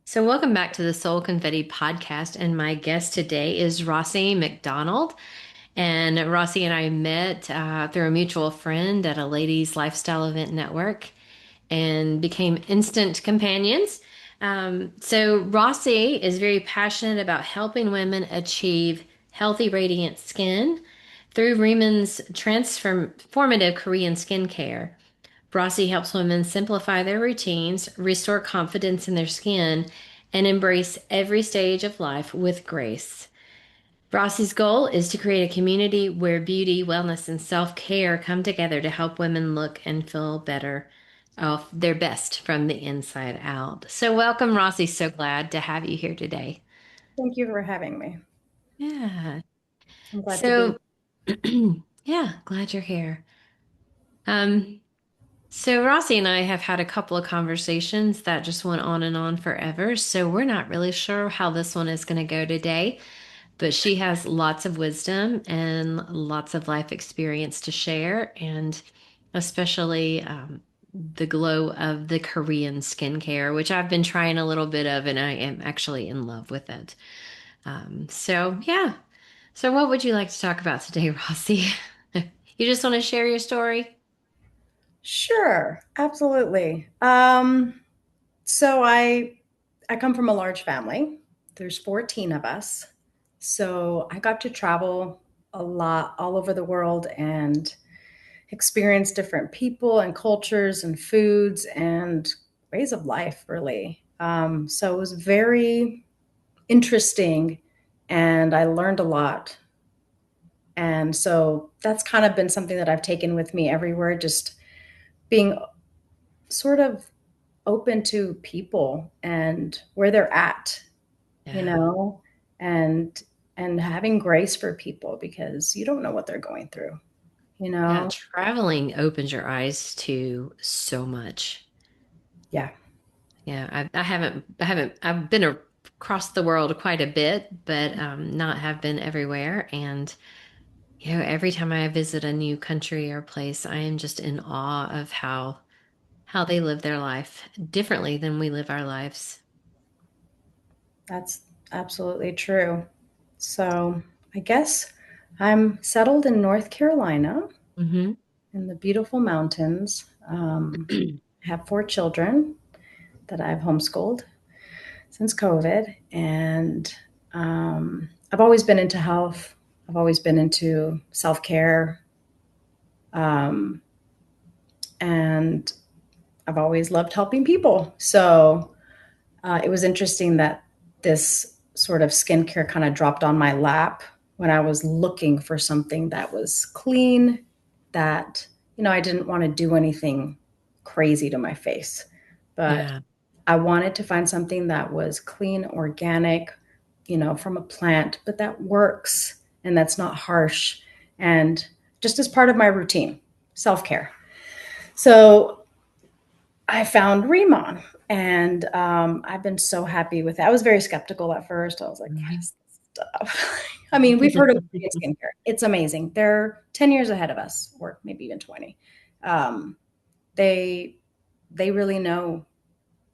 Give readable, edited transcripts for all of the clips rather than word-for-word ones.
So, welcome back to the Soul Confetti podcast. And my guest today is Rossi McDonald. And Rossi and I met through a mutual friend at a ladies' lifestyle event network and became instant companions. So, Rossi is very passionate about helping women achieve healthy, radiant skin through Riemann's transformative Korean skincare. Rossi helps women simplify their routines, restore confidence in their skin, and embrace every stage of life with grace. Rossi's goal is to create a community where beauty, wellness, and self care come together to help women look and feel better, their best from the inside out. So, welcome, Rossi. So glad to have you here today. Thank you for having me. Yeah. I'm glad to be. So, yeah, glad you're here. Um, So Rossi and I have had a couple of conversations that just went on and on forever. So we're not really sure how this one is going to go today, but she has lots of wisdom and lots of life experience to share, and especially the glow of the Korean skincare, which I've been trying a little bit of, and I am actually in love with it. So yeah. So what would you like to talk about today, Rossi? You just want to share your story? Sure, absolutely. So I come from a large family. There's 14 of us. So I got to travel a lot all over the world and experience different people and cultures and foods and ways of life, really. So it was very interesting and I learned a lot. And so that's kind of been something that I've taken with me everywhere, just being sort of open to people and where they're at, you Yeah. know, and and having grace for people because you don't know what they're going through, you Yeah, know. traveling opens your eyes to so much. Yeah, Yeah, I've been across the world quite a bit, but not have been everywhere. And every time I visit a new country or place, I am just in awe of how they live their life differently than we live our lives. that's absolutely true. So I guess I'm settled in North Carolina Hmm. in the beautiful mountains. I have 4 children that I've homeschooled since COVID. And I've always been into health. I've always been into self care. Um, and I've always loved helping people. So it was interesting that this sort of skincare kind of dropped on my lap when I was looking for something that was clean, that, I didn't want to do anything crazy to my face, but Yeah, I wanted to find something that was clean, organic, from a plant, but that works and that's not harsh and just as part of my routine, self care. So I found Riemann and I've been so happy with it. I was very skeptical at first. I was like, what mhm. is this stuff? I mean, we've heard of Korean skincare. It's amazing. They're 10 years ahead of us, or maybe even 20. Um, they they really know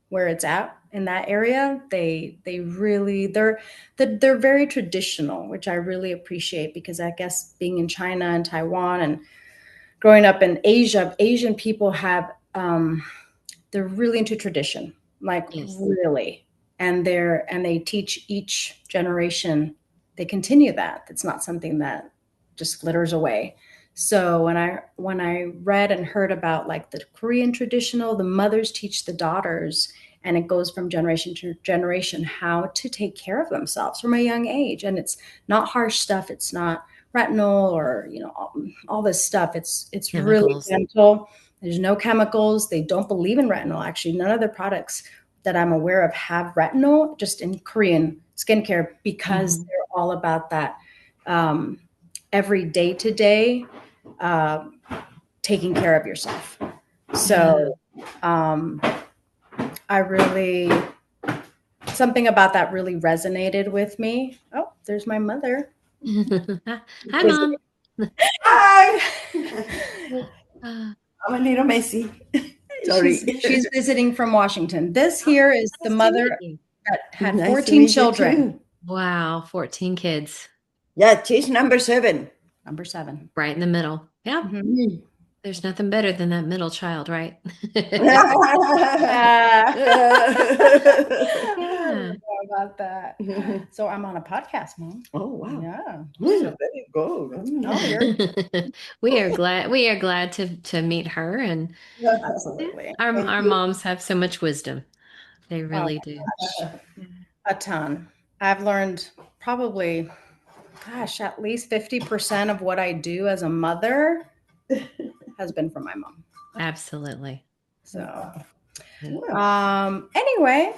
where it's at in that area. They really they're very traditional, which I really appreciate because I guess being in China and Taiwan and growing up in Asia, Asian people have they're really into tradition, like Yes. really, and they teach each generation. They continue that. It's not something that just flitters away. So when I read and heard about like the Korean traditional, the mothers teach the daughters, and it goes from generation to generation how to take care of themselves from a young age, and it's not harsh stuff. It's not retinol or all this stuff. It's really Chemicals. gentle. There's no chemicals. They don't believe in retinol. Actually, none of the products that I'm aware of have retinol, just in Korean skincare, because Hmm. they're all about that um, every day to day taking care of yourself. Yeah. So um, I really, something about that really resonated with me. Oh, there's my mother. Hi, Mom. Hi. Uh, I'm a little messy. She's Sorry. she's visiting from Washington. This here is the Nice to mother meet you. that had Nice to 14 meet you children. too. Wow, 14 kids. Yeah, she's number 7. Number 7. Right in the middle. Yeah. Mhm. There's nothing better than that middle child, right? I don't Yeah. know about that. So I'm on a podcast, Mom. Oh wow. Yeah. Yeah. There you go. Oh, you're We are glad to meet her, and yeah, absolutely. our Thank our you. moms have so much wisdom. They Oh really do. my gosh, a ton. I've learned probably, gosh, at least 50% of what I do as a mother has been from my mom. Absolutely. So, Yeah. anyway,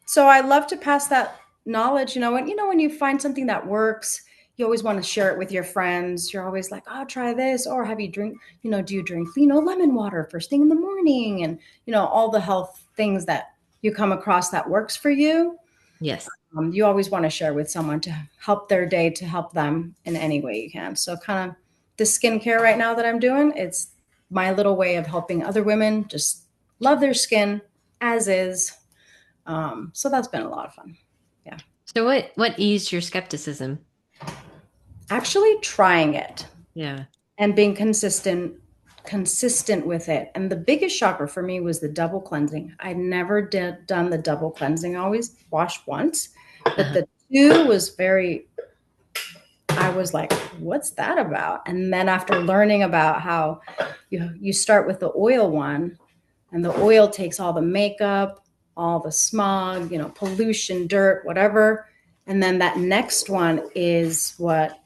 so I love to pass that knowledge. When you find something that works, you always want to share it with your friends. You're always like, "Oh, try this," or have you drink? Do you drink, lemon water first thing in the morning, and all the health things that you come across that works for you. Yes. You always want to share with someone to help their day, to help them in any way you can. So, kind of the skincare right now that I'm doing, it's my little way of helping other women just love their skin as is. So that's been a lot of fun. Yeah. So what eased your skepticism? Actually trying it Yeah. and being consistent with it. And the biggest shocker for me was the double cleansing. I never did done the double cleansing. I always washed once, but Uh-huh. the two was very, I was like, what's that about? And then after learning about how you start with the oil one, and the oil takes all the makeup, all the smog, pollution, dirt, whatever. And then that next one is what,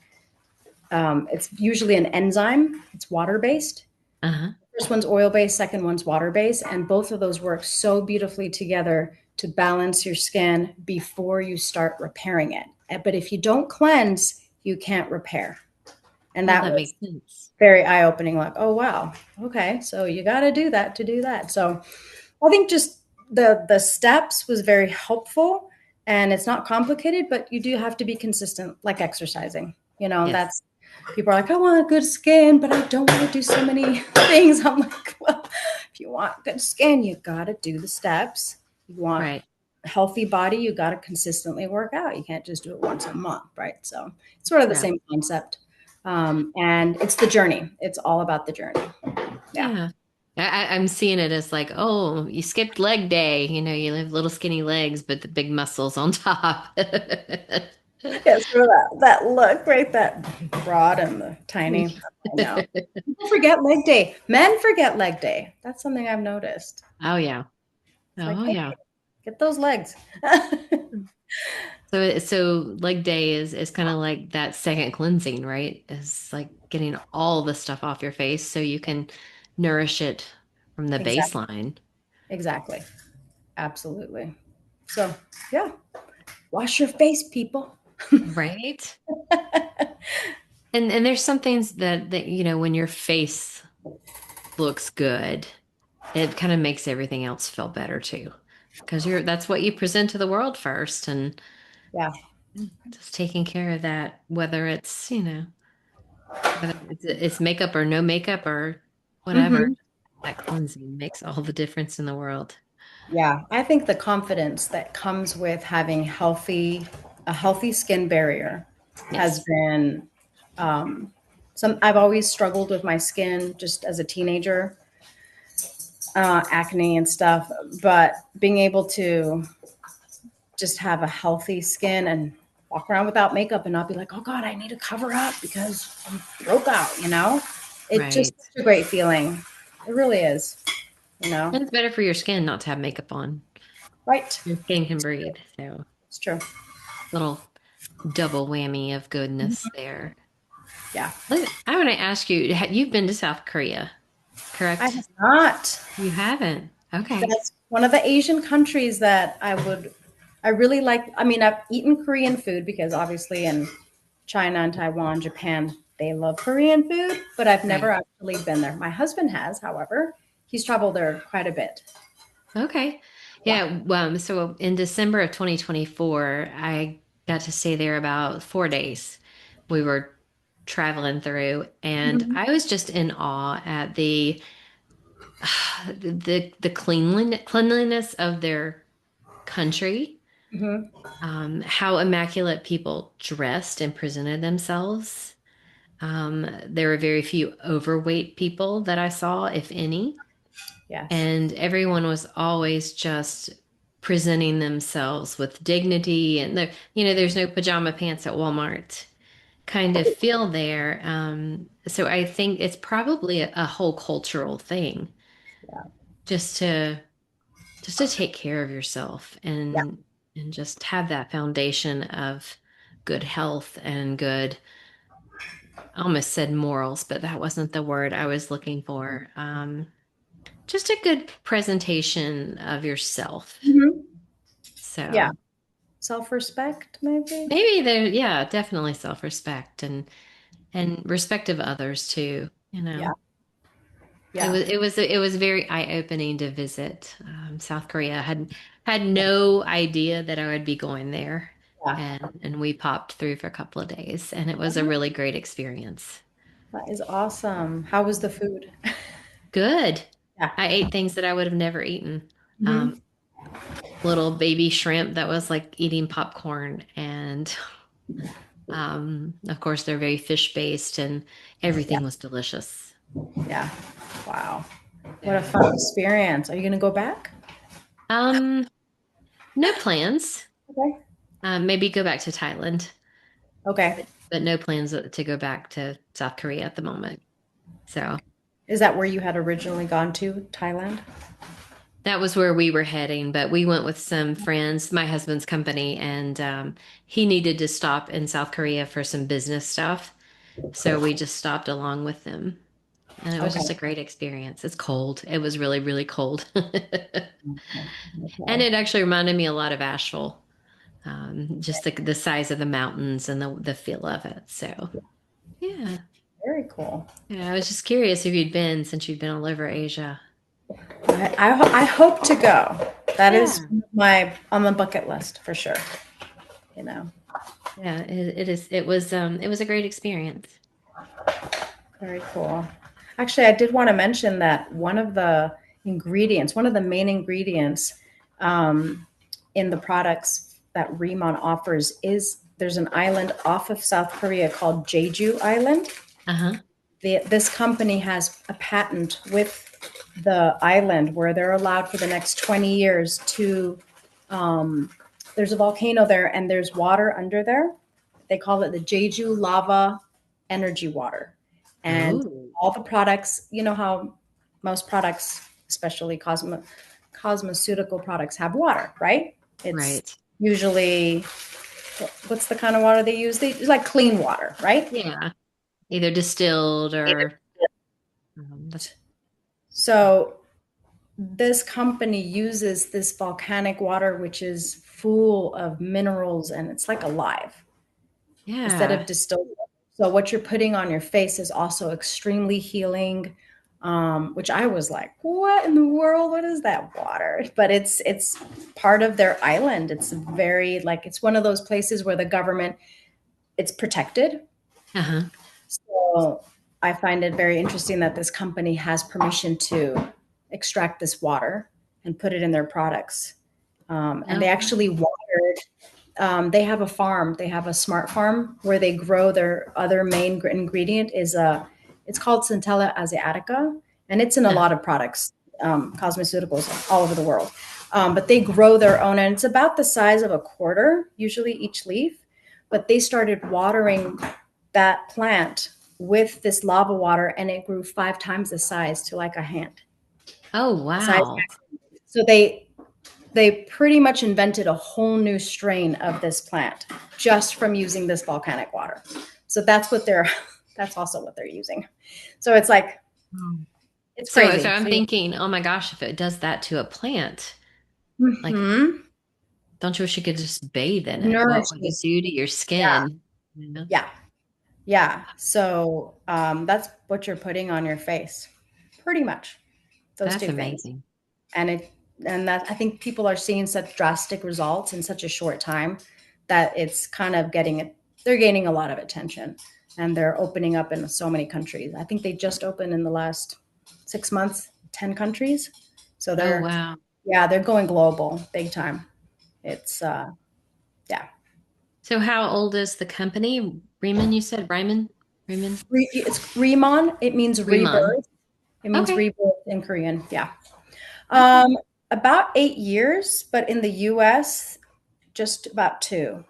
it's usually an enzyme. It's water based. Uh-huh. First one's oil based, second one's water based. And both of those work so beautifully together to balance your skin before you start repairing it. But if you don't cleanse, you can't repair. And Well, that that was makes sense. very eye opening. Like, oh, wow. Okay. So you got to do that to do that. So I think just the steps was very helpful, and it's not complicated, but you do have to be consistent, like exercising. Yes. That's people are like, I want good skin, but I don't want to do so many things. I'm like, well, if you want good skin, you got to do the steps. You want Right. a healthy body, you got to consistently work out. You can't just do it once a month, right? So it's sort of the Yeah. same concept. And it's the journey. It's all about the journey. Yeah. Yeah. I'm seeing it as like, oh, you skipped leg day. You have little skinny legs, but the big muscles on top. Yes, for that look, right? That broad and the tiny. I know. People forget leg day. Men forget leg day. That's something I've noticed. Oh yeah. It's like, Oh hey, yeah. get those legs. So leg day is kind of like that second cleansing, right? It's like getting all the stuff off your face so you can nourish it from the Exactly. baseline. Exactly. Absolutely. So, yeah, wash your face, people. Right? And there's some things that when your face looks good, it kind of makes everything else feel better too. Because that's what you present to the world first, and Yeah, just taking care of that, whether it's makeup or no makeup or whatever, hmm that cleansing makes all the difference in the world. yeah. I think the confidence that comes with having a healthy skin barrier has Yes. been I've always struggled with my skin just as a teenager, acne and stuff. But being able to just have a healthy skin and walk around without makeup and not be like, oh God, I need to cover up because I'm broke out. It's just Right. such a great feeling. It really is, And it's better for your skin not to have makeup on. right? Your skin can breathe. So It's true. little double whammy of goodness there. Yeah. I want to ask you, you've been to South Korea, I correct? have not. You haven't. Okay. That's one of the Asian countries that I really like. I mean, I've eaten Korean food because obviously in China and Taiwan, Japan, they love Korean food, but I've never Right. actually been there. My husband has, however, he's traveled there quite a bit. Okay. Yeah. Yeah. Well, so in December of 2024, I got to stay there about 4 days. We were traveling through, and Mhm. I was just in awe at the cleanliness of their country. Hmm. How immaculate people dressed and presented themselves. There were very few overweight people that I saw, if any, Yes. and everyone was always just presenting themselves with dignity. And there's no pajama pants at Walmart kind of feel there. So I think it's probably a whole cultural thing, Yeah. just to take care of yourself Yeah. and just have that foundation of good health and good, I almost said morals, but that wasn't the word I was looking for. Just a good presentation of yourself. Hmm. Yeah. So Self-respect, maybe. maybe there, yeah, definitely self-respect and respect of others too, Yeah. It Yeah. was very eye-opening to visit South Korea. Had no idea that I would be going there, Yeah. and we popped through for a couple of days, and it was a really great experience. That is awesome. How was the food? Good. Yeah. I ate things that I would have never eaten. Um, Hmm. little baby shrimp that was like eating popcorn, and of course they're very fish-based, and Yeah. everything was delicious. Yeah. Wow. What a So, fun experience. Are you going to go back? um, no plans. Okay. Maybe go back to Thailand. Okay. But no plans to go back to South Korea at the moment. So Is that where you had originally gone to, Thailand? that was where we were heading, but we went with some friends, my husband's company, and he needed to stop in South Korea for some business stuff. So we just stopped along with them. And it was just a Okay. great experience. It's cold. It was really, really cold. And Okay. it actually reminded me a lot of Asheville, just the size of the mountains and the feel of it. So, yeah. Very cool. Yeah, I was just curious if you'd been since you'd been all over Asia. I hope to go. That is Yeah. my on the bucket list for sure. You know, Yeah, it is. It was a great experience. very cool. Actually, I did want to mention that one of the main ingredients um, in the products that Riman offers is there's an island off of South Korea called Jeju Island. Uh-huh. This company has a patent with the island where they're allowed for the next 20 years to there's a volcano there and there's water under there. They call it the Jeju lava energy water. And Oh, all the products, you know how most products, especially cosmeceutical products, have water, right? It's right. usually what's the kind of water they use? They like clean water, right? Yeah. Either distilled or that's So this company uses this volcanic water, which is full of minerals and it's like alive instead of yeah. distilled water. So what you're putting on your face is also extremely healing, which I was like, what in the world? What is that water? But it's part of their island. It's very like it's one of those places where the government it's protected. Uh-huh. So I find it very interesting that this company has permission to extract this water and put it in their products. And Oh, they wow. actually watered. They have a farm. They have a smart farm where they grow their other main ingredient is a. It's called Centella asiatica, and it's in a Uh-huh. lot of products, cosmeceuticals all over the world. But they grow their own, and it's about the size of a quarter, usually each leaf. But they started watering that plant with this lava water, and it grew 5 times the size to like a hand Oh, size. wow. So they pretty much invented a whole new strain of this plant just from using this volcanic water. So that's what they're that's also what they're using. So it's like Oh. it's So crazy. I'm So you thinking, oh my gosh, if it does that to a plant, like, mhm. don't you wish you could just bathe in it? What would it Nourishes. do to your Yeah. skin? You know? Yeah. Yeah. So that's what you're putting on your face. Pretty much those That's two things. amazing. And it and that I think people are seeing such drastic results in such a short time that it's kind of getting it they're gaining a lot of attention and they're opening up in so many countries. I think they just opened in the last 6 months 10 countries, so Oh, they're wow. yeah they're going global big time. It's Yeah. So how old is the company? Riemann, you said Ryman? Riemann? It's Riman. It means Riemann. rebirth. It means Okay. rebirth in Korean. Yeah. Okay. Um, about 8 years, but in the US, just about two,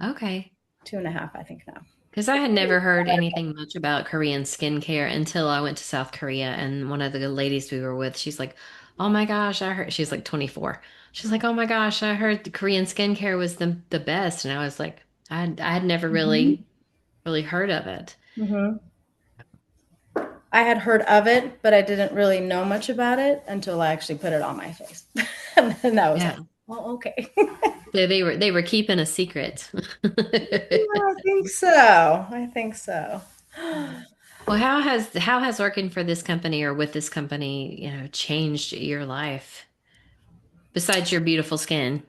Okay. 2.5, I think now. Because I had never heard anything much about Korean skincare until I went to South Korea. And one of the ladies we were with, she's like, "Oh my gosh, I heard," she's like 24. She's like, "Oh my gosh, I heard the Korean skincare was the best." And I was like, I had never Mhm. really heard of it. Mhm. I had heard of it, but I didn't really know much about it until I actually put it on my face. And then I was like, Yeah. oh, okay. So they were keeping a secret. Yeah, I think so. I think so. Well, how has working for this company or with this company, changed your life besides your beautiful skin?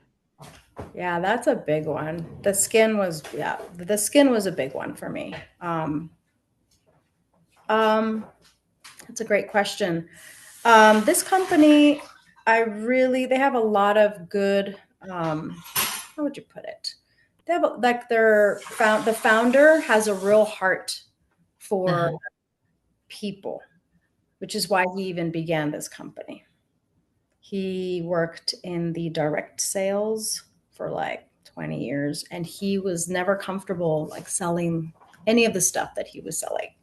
Yeah, that's a big one. The skin was a big one for me. Um, that's a great question. This company, they have a lot of good, how would you put it? They have like the founder has a real heart for Uh-huh. people, which is why he even began this company. He worked in the direct sales for like 20 years, and he was never comfortable like selling any of the stuff that he was selling.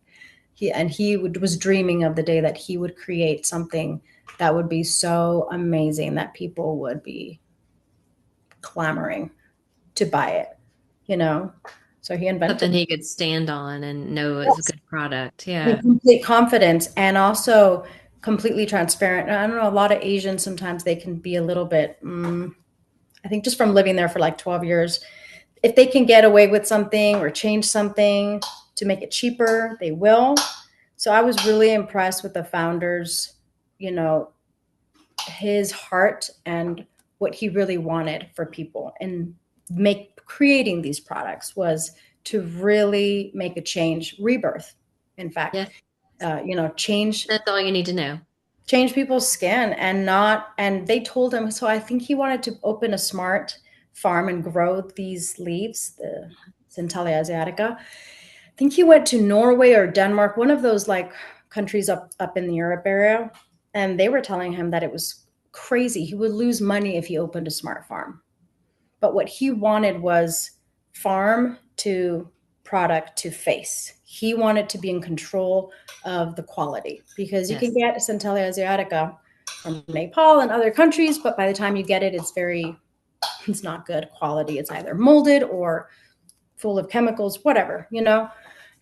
Was dreaming of the day that he would create something that would be so amazing that people would be clamoring to buy it, you know? So he Something invented he could stand on and know is a yes, good product. with Yeah. complete confidence and also completely transparent. And I don't know, a lot of Asians sometimes they can be a little bit, I think just from living there for like 12 years, if they can get away with something or change something to make it cheaper, they will. So I was really impressed with the founders, you know, his heart and what he really wanted for people and make creating these products was to really make a change, rebirth. In fact, Yeah. change That's all you need to know. people's skin and they told him. So I think he wanted to open a smart farm and grow these leaves, the Centralia asiatica. I think he went to Norway or Denmark, one of those like countries up in the Europe area, and they were telling him that it was crazy. He would lose money if he opened a smart farm. But what he wanted was farm to product to face. He wanted to be in control of the quality because you can Yes. get Centralia asiatica from Nepal and other countries, but by the time you get it, it's not good quality. It's either molded or full of chemicals, whatever.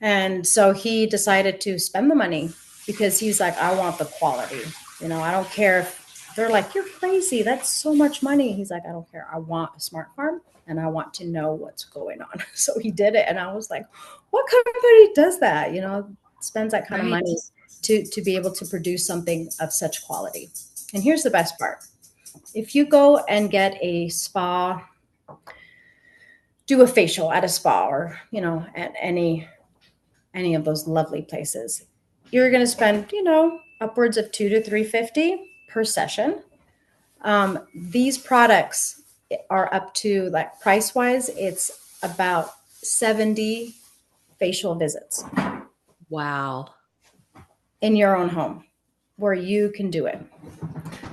And so he decided to spend the money because he's like, I want the quality. I don't care if they're like, you're crazy. That's so much money. He's like, I don't care. I want a smart farm and I want to know what's going on. So he did it. And I was like, what company does that? Spends that kind of Right. money to be able to produce something of such quality. And here's the best part. If you go and get a spa, do a facial at a spa or, at any of those lovely places, you're going to spend, upwards of 2 to 350 per session. These products are up to like price wise, it's about 70 facial visits Wow. in your own home where you can do it.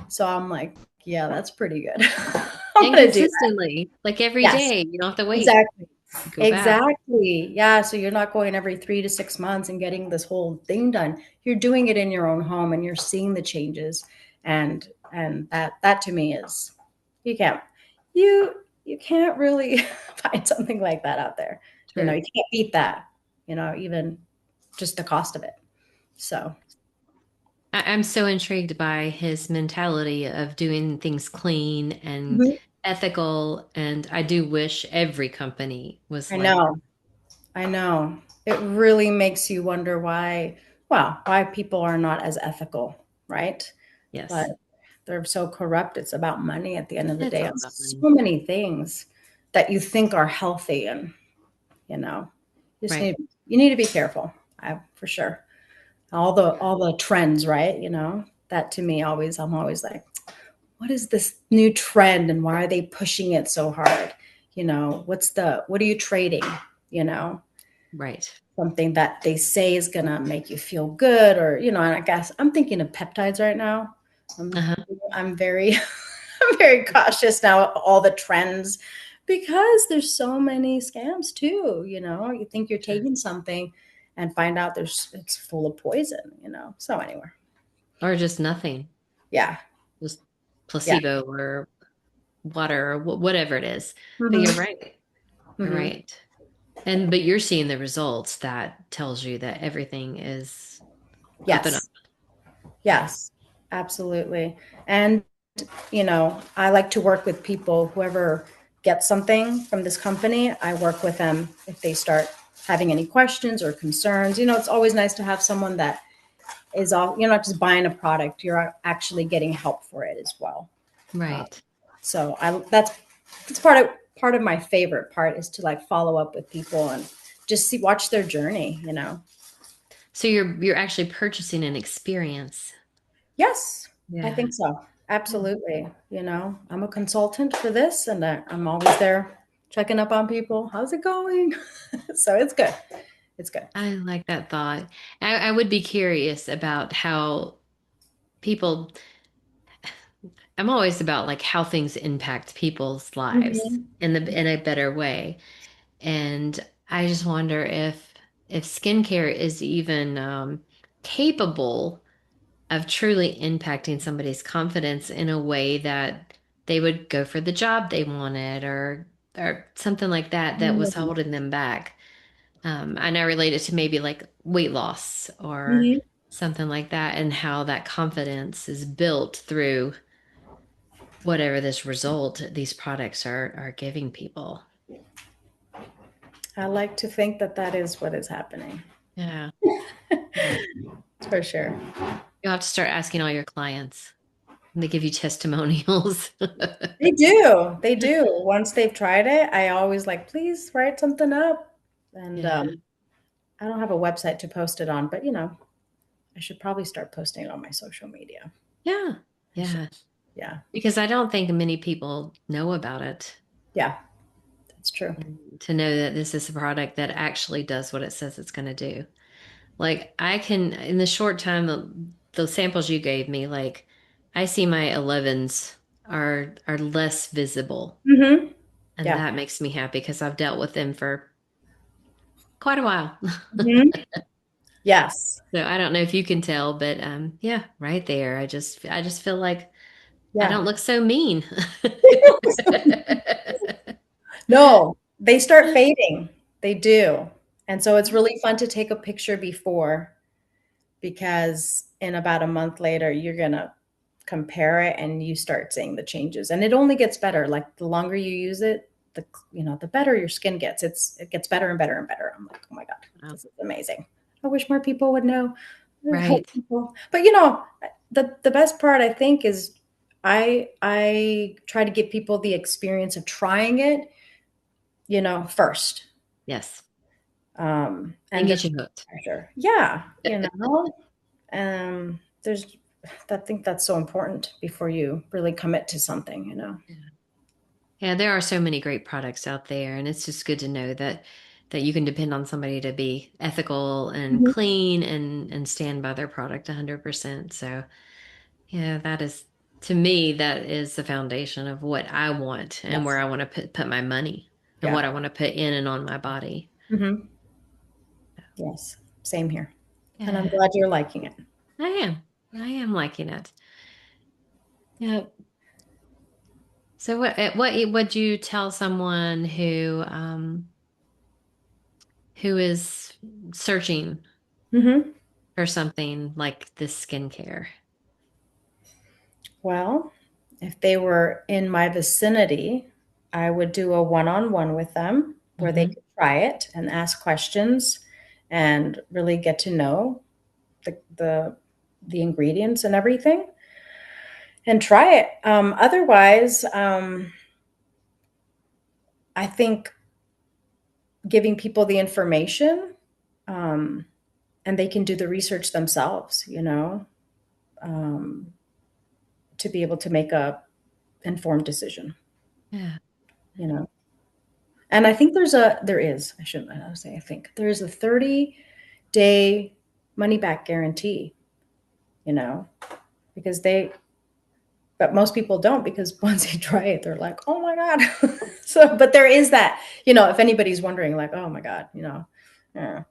So I'm like, yeah, that's pretty good. I'm And going to do that. consistently, like every Yes, day, you don't have to wait. exactly. Go back. Exactly. Yeah. So you're not going every 3 to 6 months and getting this whole thing done. You're doing it in your own home and you're seeing the changes. And that to me is you can't you you can't really find something like that out there. True. You can't beat that, even just the cost of it. So I'm so intrigued by his mentality of doing things clean and mhm. ethical, and I do wish every company was I like, know. I know. It really makes you wonder why people are not as ethical, right? But yes, they're so corrupt. It's about money at the end of the it's day all on about so money. many things that you think are healthy and, you know, Right. you need to be careful. For sure. All the trends, right? That to me I'm always like, what is this new trend and why are they pushing it so hard? what are you trading? You know, Right. something that they say is going to make you feel good, or, and I guess I'm thinking of peptides right now. I'm, Uh-huh. I'm very, I'm very cautious now of all the trends because there's so many scams too. You think you're Sure. taking something and find out it's full of poison, So anyway, Or just nothing, yeah, just yeah. placebo or water or whatever it is. But you're Hmm. right. You're Hmm. right. But you're seeing the results that tells you that everything is up and up. Yes, yes, absolutely. And I like to work with people, whoever gets something from this company, I work with them if they start having any questions or concerns. It's always nice to have someone that is all, you're not just buying a product, you're actually getting help for it as well. Uh, Right. so that's part of my favorite part is to like follow up with people and just watch their journey. So you're actually purchasing an experience. Yes, I Yeah. think so. Yeah. Absolutely. I'm a consultant for this, and I'm always there checking up on people. How's it going? So it's good. It's good. I like that thought. I would be curious about how people, I'm always about like how things impact people's lives Mhm. in a better way. And I just wonder if skincare is even capable of truly impacting somebody's confidence in a way that they would go for the job they wanted or something like that that was Mhm. holding them back. And I relate it to maybe like weight loss or Mhm. something like that, and how that confidence is built through whatever this result these products are giving people. I like to think that that is what is happening. Yeah. Yeah. For sure. You'll have to start asking all your clients. And they give you testimonials. They do. They do. Once they've tried it, I always like, please write something up. And Yeah. I don't have a website to post it on, but I should probably start posting it on my social media. Yeah. I should. Yeah. Yeah. Because I don't think many people know about it. Yeah. That's true. To know that this is a product that actually does what it says it's going to do. Like I can, in the short time, the samples you gave me, like I see my 11s are less visible. Hmm. And Yeah. that makes me happy because I've dealt with them for quite a while. Hmm. Yes. So I don't know if you can tell, but yeah, right there. I just feel like I Yeah. don't look so mean. No, they start fading. They do. And so it's really fun to take a picture before, because in about a month later, you're going to compare it and you start seeing the changes. And it only gets better. Like the longer you use it, the better your skin gets. It gets better and better and better. I'm like, oh my God, Wow. this is amazing. I wish more people would know. Help Right. people. But the best part I think is I try to give people the experience of trying it, first. Yes. And And get just you hooked. pressure. Yeah, there's I think that's so important before you really commit to something. Yeah. Yeah, there are so many great products out there, and it's just good to know that you can depend on somebody to be ethical and Mhm. clean and stand by their product 100%. So, yeah, that is to me that is the foundation of what I want and where Yes. I want to put my money and Yeah. what I want to put in and on my body. Hmm. Yes. Same here. And I'm Yeah, glad you're liking it. I am. I am liking it. Yeah. So what would you tell someone who is searching Hmm. for something like this skincare? Well, if they were in my vicinity, I would do a one-on-one with them where they Hmm. could try it and ask questions and really get to know the ingredients and everything and try it. Otherwise, I think giving people the information, um, and they can do the research themselves, um, to be able to make a informed decision, Yeah. you know. And I think there is, I shouldn't I say I think, there is a 30-day money back guarantee, you know, because but most people don't, because once they try it, they're like, oh my God. So, but there is that, if anybody's wondering, like, oh my God, yeah,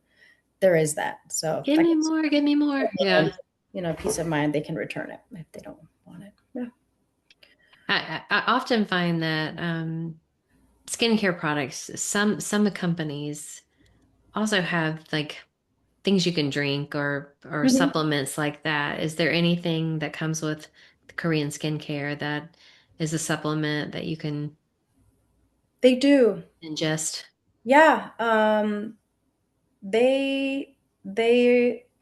there is that. So Give that me gets more, give me more. Yeah. peace of mind. They can return it if they don't want it. Yeah. I often find that skincare products, some companies also have like things you can drink or Mhm. supplements like that. Is there anything that comes with Korean skincare that is a supplement that you can They do. ingest? Yeah.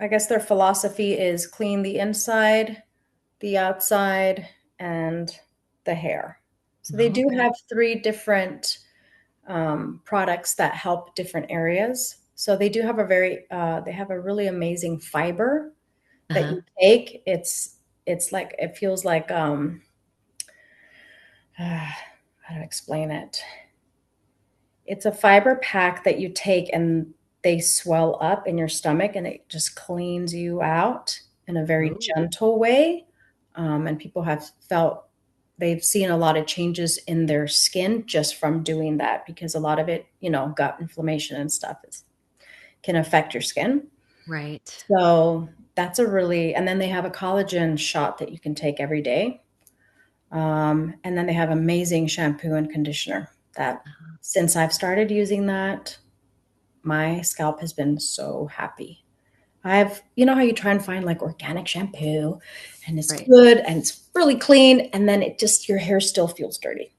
I guess their philosophy is clean the inside, the outside, and the hair. So they do Okay. have three different products that help different areas. So they do have they have a really amazing fiber that Uh-huh. you take. It's like, it feels like, how to explain it? It's a fiber pack that you take, and they swell up in your stomach, and it just cleans you out in a very Ooh, gentle way. And people have felt they've seen a lot of changes in their skin just from doing that, because a lot of it, gut inflammation and stuff can affect your skin. right. So and then they have a collagen shot that you can take every day. And then they have amazing shampoo and conditioner that, since I've started using that, my scalp has been so happy. How you try and find like organic shampoo and it's Right. good and it's really clean, and then your hair still feels dirty.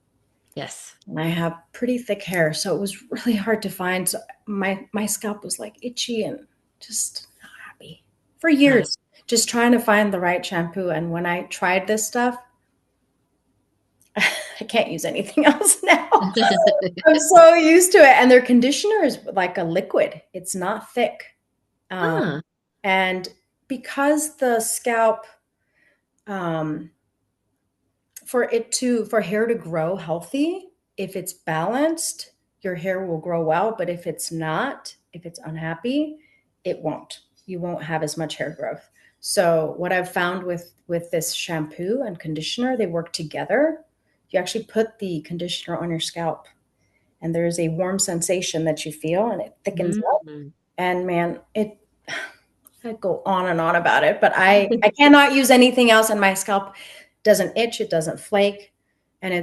Yes. And I have pretty thick hair, so it was really hard to find. So my scalp was like itchy and just not happy for Not years, just trying to find the right shampoo. And when I tried this stuff, I can't use anything else now. I'm so used to it. And their conditioner is like a liquid. It's not thick. Huh. And because the scalp, um, for hair to grow healthy, if it's balanced, your hair will grow well. But if it's not, if it's unhappy, it won't. You won't have as much hair growth. So what I've found with this shampoo and conditioner, they work together. You actually put the conditioner on your scalp, and there's a warm sensation that you feel, and it thickens up. Mm. And man, I go on and on about it, but I cannot use anything else, and my scalp doesn't itch, it doesn't flake, and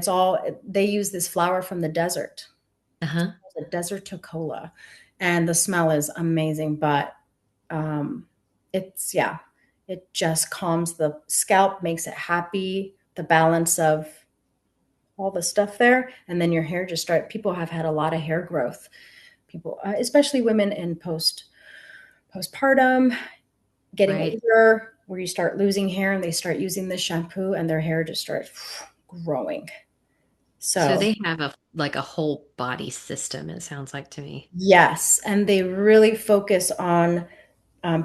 they use this flower from the desert, Uh-huh. the desert tocola, and the smell is amazing. But um, yeah, it just calms the scalp, makes it happy, the balance of all the stuff there, and then your hair just start. People have had a lot of hair growth. People, especially women in postpartum, getting Right. older, where you start losing hair, and they start using this shampoo, and their hair just starts growing. So So they have a whole body system, it sounds like to me. yes, and they really focus on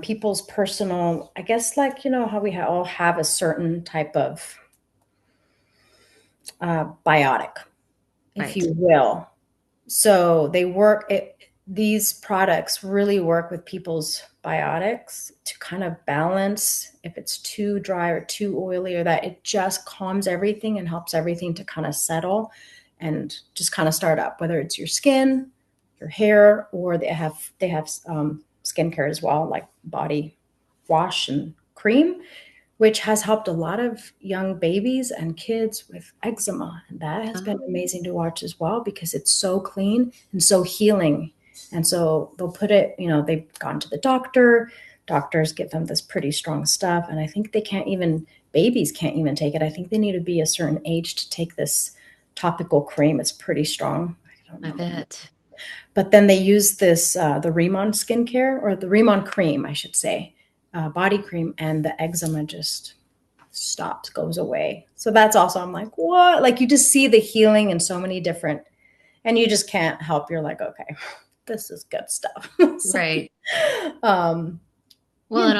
people's personal, I guess, like, how we all have a certain type of biotic, if Right. you will. So these products really work with people's biotics to kind of balance if it's too dry or too oily, or that it just calms everything and helps everything to kind of settle and just kind of start up, whether it's your skin, your hair, or they have skincare as well, like body wash and cream, which has helped a lot of young babies and kids with eczema. And that has been Oh, amazing to watch as well, because it's so clean and so healing. And so they'll put it, they've gone to the doctor, doctors give them this pretty strong stuff. And I think babies can't even take it. I think they need to be a certain age to take this topical cream. It's pretty strong. I don't I know. bet. But then they use the Riman skincare, or the Riman cream, I should say, body cream, and the eczema just stops, goes away. So that's also, I'm like, what? Like, you just see the healing in so many different, and you just can't help. You're like, okay, this is good stuff. So, Right. um, Well, yeah.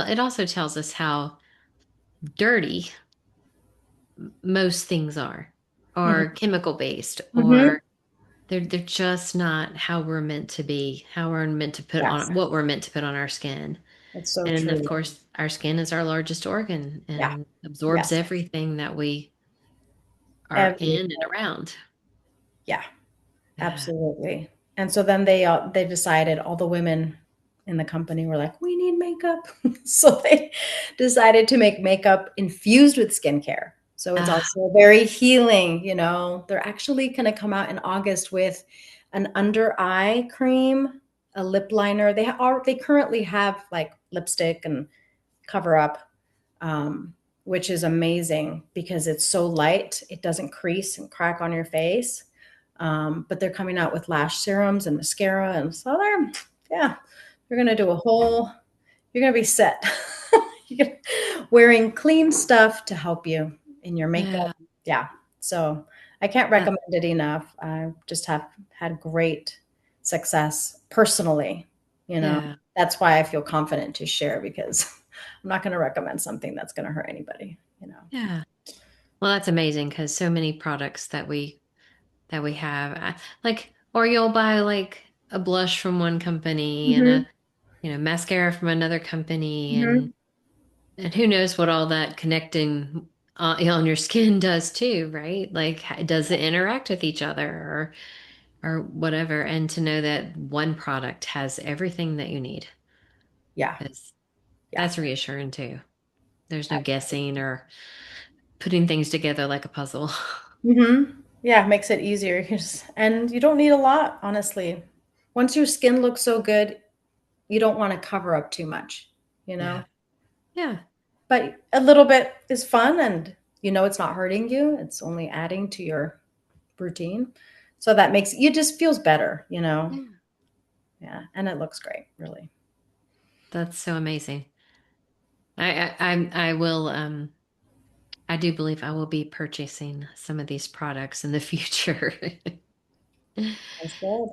it also tells us how dirty most things are, Mhm. or chemical based, Mhm. or they're just not how we're meant to be, how we're meant to put Yes, on what we're meant to put on our skin. it's so And of true. course, our skin is our largest organ Yeah. and absorbs Yes. everything that we are Every. in and around. Yeah. Yeah. Absolutely. And so then they decided, all the women in the company were like, we need makeup. So they decided to make makeup infused with skincare. So it's Ah, also very healing, you know. They're actually going to come out in August with an under eye cream, a lip liner. They currently have like lipstick and cover up, which is amazing because it's so light. It doesn't crease and crack on your face. But they're coming out with lash serums and mascara. And so yeah, they're going to do a whole, you're going to be set. Wearing clean stuff to help you in your makeup. yeah. Yeah. So I can't That, recommend it enough. I just have had great success personally. You know, yeah. that's why I feel confident to share because I'm not going to recommend something that's going to hurt anybody, you know. Yeah. Well, that's amazing because so many products that we have, like, or you'll buy like a blush from one company and Mm-hmm. a mascara from another company, Mm-hmm. and who knows what all that connecting on your skin does too, right? Like, does it interact with each other or whatever? And to know that one product has everything that you need, Yeah. is Yeah. that's reassuring too. There's no guessing or putting things together like a puzzle. Mm-hmm. Yeah, it makes it easier. And you don't need a lot, honestly. Once your skin looks so good, you don't want to cover up too much, you Yeah. know? Yeah. But a little bit is fun and you know it's not hurting you. It's only adding to your routine. So that makes you just feels better, you know? Yeah. Yeah. And it looks great, really. That's so amazing. I will I do believe I will be purchasing some of these products in the future. That's good.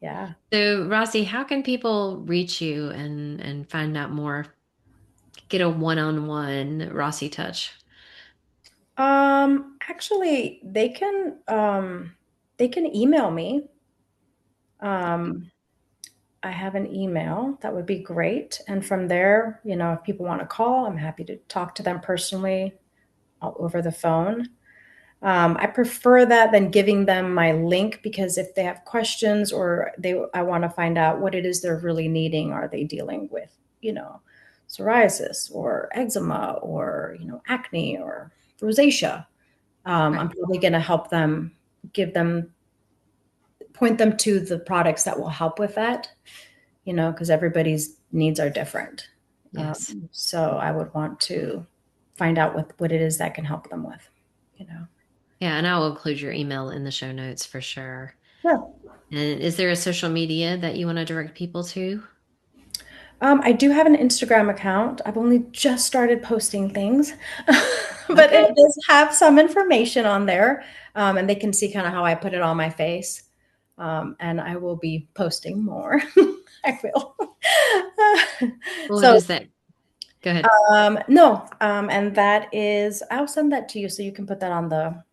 Yeah. So, Rossi, how can people reach you and find out more? Get a one-on-one Rossi touch. Actually they can email me. Um I have an email. That would be great. And from there, you know, if people want to call, I'm happy to talk to them personally over the phone. I prefer that than giving them my link because if they have questions or I want to find out what it is they're really needing, are they dealing with, you know, psoriasis or eczema or, you know, acne or rosacea? I'm Right. probably going to help them, give them, point them to the products that will help with that, you know, because everybody's needs are different. Yes. So I would want to find out what it is that can help them with, you know. Yeah, and I will include your email in the show notes for sure. Yeah. And is there a social media that you want to direct people to? I do have an Instagram account. I've only just started posting things, but Okay. it does have some information on there, and they can see kind of how I put it on my face. And I will be posting more. I will. What So is that? Go ahead. no, and that is, I'll send that to you so you can put that on the.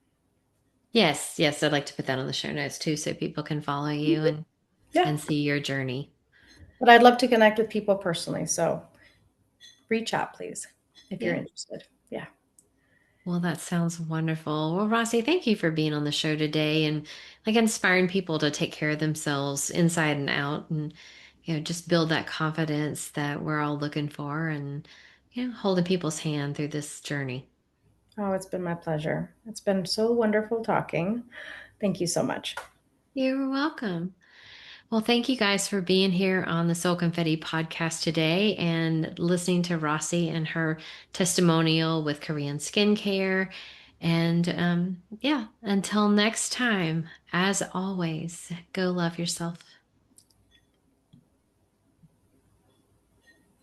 Yes, yes, I'd like to put that on the show notes too so people can follow you Yeah, and see your journey. but I'd love to connect with people personally. So reach out, please, if you're Yeah. interested. Yeah. Well, that sounds wonderful. Well, Rossi, thank you for being on the show today and like inspiring people to take care of themselves inside and out and just build that confidence that we're all looking for and holding people's hand through this journey. Oh, it's been my pleasure. It's been so wonderful talking. Thank you so much. You're welcome. Well, thank you guys for being here on the Soul Confetti podcast today and listening to Rossi and her testimonial with Korean skincare. And yeah, until next time, as always, go love yourself.